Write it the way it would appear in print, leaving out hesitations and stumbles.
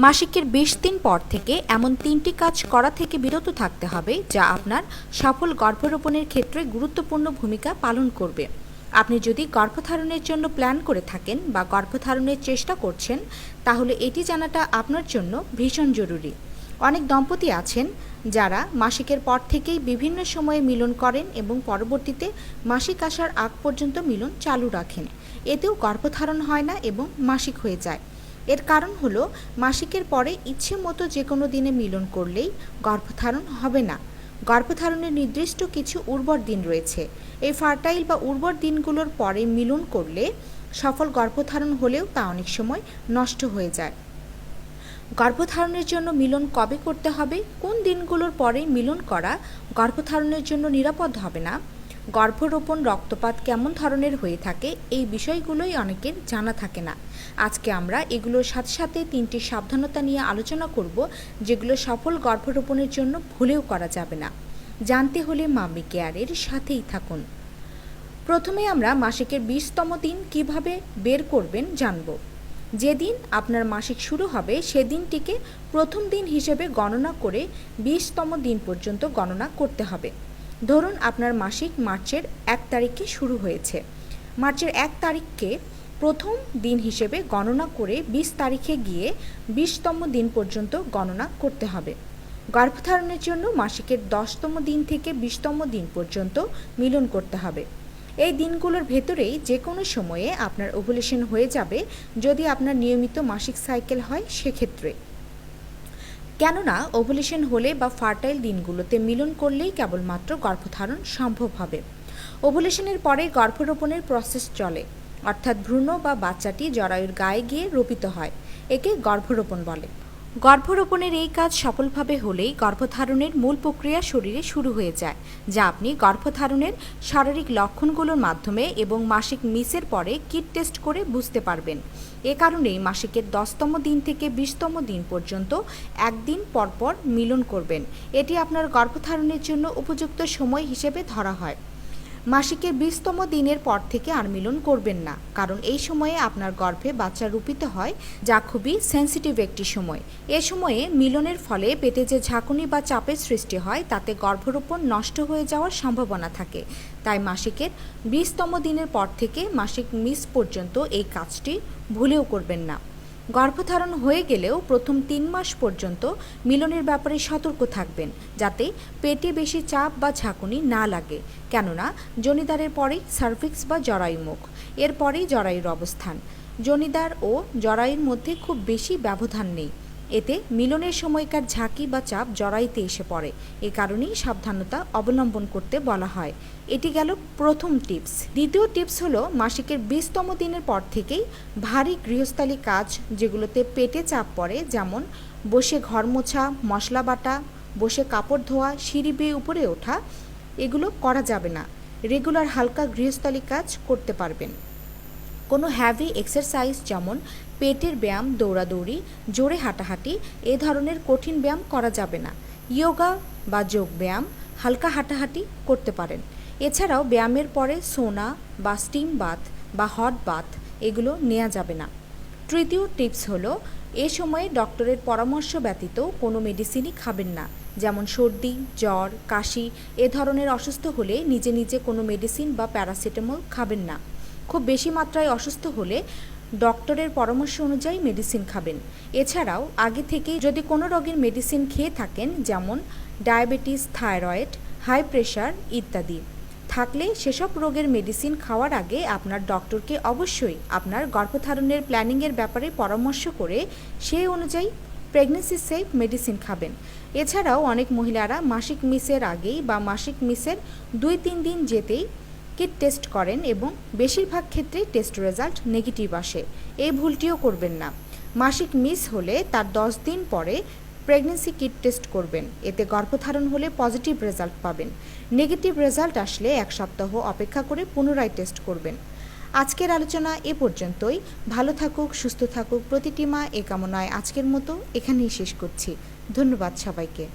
মাসিকের ২০ দিন পর থেকে এমন ৩টি কাজ করা থেকে বিরত থাকতে হবে যা আপনার সফল গর্ভরোপণের ক্ষেত্রে গুরুত্বপূর্ণ ভূমিকা পালন করবে। আপনি যদি গর্ভধারণের জন্য প্ল্যান করে থাকেন বা গর্ভধারণের চেষ্টা করছেন, তাহলে এটি জানাটা আপনার জন্য ভীষণ জরুরি। অনেক দম্পতি আছেন যারা মাসিকের পর থেকেই বিভিন্ন সময়ে মিলন করেন এবং পরবর্তীতে মাসিক আসার আগ পর্যন্ত মিলন চালু রাখেন। এতেও গর্ভধারণ হয় না এবং মাসিক হয়ে যায়। এর কারণ হলো মাসিকের পরে ইচ্ছে মতো যে কোনো দিনে মিলন করলেই গর্ভধারণ হবে না। গর্ভধারণের নির্দিষ্ট কিছু উর্বর দিন রয়েছে। এই ফার্টাইল বা উর্বর দিনগুলোর পরে মিলন করলে সফল গর্ভধারণ হলেও তা অনেক সময় নষ্ট হয়ে যায়। গর্ভধারণের জন্য মিলন কবে করতে হবে, কোন দিনগুলোর পরে মিলন করা গর্ভধারণের জন্য নিরাপদ হবে না, গর্ভরোপণ রক্তপাত কেমন ধরনের হয়ে থাকে, এই বিষয়গুলোই অনেকের জানা থাকে না। আজকে আমরা এগুলোর সাথে সাথে 3টি সাবধানতা নিয়ে আলোচনা করব, যেগুলো সফল গর্ভরোপণের জন্য ভুলেও করা যাবে না। জানতে হলে মাম্মি কেয়ারের সাথেই থাকুন। প্রথমে আমরা মাসিকের 20তম দিন কিভাবে বের করবেন জানব। যেদিন আপনার মাসিক শুরু হবে সেদিনটিকে প্রথম দিন হিসেবে গণনা করে 20তম দিন পর্যন্ত গণনা করতে হবে। ধরুন আপনার মাসিক মার্চের 1 তারিখে শুরু হয়েছে। মার্চের 1 তারিখকে প্রথম দিন হিসেবে গণনা করে 20 তারিখে গিয়ে 20তম দিন পর্যন্ত গণনা করতে হবে। গর্ভধারণের জন্য মাসিকের 10তম দিন থেকে 20তম দিন পর্যন্ত মিলন করতে হবে। এই দিনগুলোর ভেতরেই যে কোনো সময়ে আপনার ওভুলেশন হয়ে যাবে যদি আপনার নিয়মিত মাসিক সাইকেল হয় সেক্ষেত্রে। কেননা ওভুলেশন হলে বা ফার্টাইল দিনগুলোতে মিলন করলেই কেবলমাত্র গর্ভধারণ সম্ভব হবে। ওভুলেশনের পরে গর্ভরোপণের প্রসেস চলে, অর্থাৎ ভ্রূণ বা বাচ্চাটি জরায়ুর গায়ে গিয়ে রোপিত হয়। একে গর্ভরোপণ বলে। গর্ভরোপণের এই কাজ সফলভাবে হলেই গর্ভধারণের মূল প্রক্রিয়া শরীরে শুরু হয়ে যায়, যা আপনি গর্ভধারণের শারীরিক লক্ষণগুলোর মাধ্যমে এবং মাসিক মিসের পরে কিট টেস্ট করে বুঝতে পারবেন। এ কারণেই মাসিকের 10তম দিন থেকে 20তম দিন পর্যন্ত একদিন পরপর মিলন করবেন। এটি আপনার গর্ভধারণের জন্য উপযুক্ত সময় হিসেবে ধরা হয়। মাসিকের 20তম দিনের পর থেকে আর মিলন করবেন না, কারণ এই সময়ে আপনার গর্ভে বাচ্চা রূপিত হয়, যা খুবই সেন্সিটিভ একটি সময়। এ সময়ে মিলনের ফলে পেটে যে ঝাঁকুনি বা চাপের সৃষ্টি হয় তাতে গর্ভরোপণ নষ্ট হয়ে যাওয়ার সম্ভাবনা থাকে। তাই মাসিকের 20তম দিনের পর থেকে মাসিক মিস পর্যন্ত এই কাজটি ভুলেও করবেন না। গর্ভধারণ হয়ে গেলেও প্রথম 3 মাস পর্যন্ত মিলনের ব্যাপারে সতর্ক থাকবেন, যাতে পেটে বেশি চাপ বা ঝাঁকুনি না লাগে। কেননা জনিদারের পরেই সার্ভিক্স বা জরায়ুমুখ, এরপরেই জরায়ুর অবস্থান। জনিদার ও জরায়ুর মধ্যে খুব বেশি ব্যবধান নেই। এতে মিলনের সময়কার ঝাঁকি বা চাপ জরায়ুতে এসে পড়ে। এ কারণেই সাবধানতা অবলম্বন করতে বলা হয়। এটি গেল প্রথম টিপস। দ্বিতীয় টিপস হলো মাসিকের 20তম দিনের পর থেকেই ভারী গৃহস্থালী কাজ, যেগুলোতে পেটে চাপ পড়ে, যেমন বসে ঘর মোছা, মশলা বাটা, বসে কাপড় ধোয়া, সিঁড়ি বেয়ে উপরে ওঠা, এগুলো করা যাবে না। রেগুলার হালকা গৃহস্থালী কাজ করতে পারবেন। কোনো হ্যাভি এক্সারসাইজ যেমন পেটের ব্যায়াম, দৌড়াদৌড়ি, জোরে হাঁটাহাঁটি, এ ধরনের কঠিন ব্যায়াম করা যাবে না। যোগা বা যোগ ব্যায়াম, হালকা হাঁটাহাঁটি করতে পারেন। এছাড়াও ব্যায়ামের পরে সোনা বা স্টিম বাথ বা হট বাথ এগুলো নেওয়া যাবে না। তৃতীয় টিপস হলো এ সময়ে ডক্টরের পরামর্শ ব্যতীত কোনো মেডিসিনই খাবেন না। যেমন সর্দি, জ্বর, কাশি এ ধরনের অসুস্থ হলে নিজে নিজে কোনো মেডিসিন বা প্যারাসিটামল খাবেন না। খুব বেশি মাত্রায় অসুস্থ হলে ডক্টরের পরামর্শ অনুযায়ী মেডিসিন খাবেন। এছাড়াও আগে থেকেই যদি কোনো রোগের মেডিসিন খেয়ে থাকেন, যেমন ডায়াবেটিস, থাইরয়েড, হাই প্রেশার ইত্যাদি থাকলে সেসব রোগের মেডিসিন খাওয়ার আগে আপনার ডক্টরকে অবশ্যই আপনার গর্ভধারণের প্ল্যানিংয়ের ব্যাপারে পরামর্শ করে সেই অনুযায়ী প্রেগনেন্সি সেফ মেডিসিন খাবেন। এছাড়াও অনেক মহিলারা মাসিক মিসের আগেই বা মাসিক মিসের 2-3 দিন যেতেই কিট টেস্ট করেন এবং বেশিরভাগ ক্ষেত্রেই টেস্ট রেজাল্ট নেগেটিভ আসে। এই ভুলটিও করবেন না। মাসিক মিস হলে তার 10 দিন পরে প্রেগনেন্সি কিট টেস্ট করবেন। এতে গর্ভধারণ হলে পজিটিভ রেজাল্ট পাবেন। নেগেটিভ রেজাল্ট আসলে 1 সপ্তাহ অপেক্ষা করে পুনরায় টেস্ট করবেন। আজকের আলোচনা এ পর্যন্তই। ভালো থাকুক, সুস্থ থাকুক প্রতিটি মা, এ কামনায় আজকের মতো এখানেই শেষ করছি। ধন্যবাদ সবাইকে।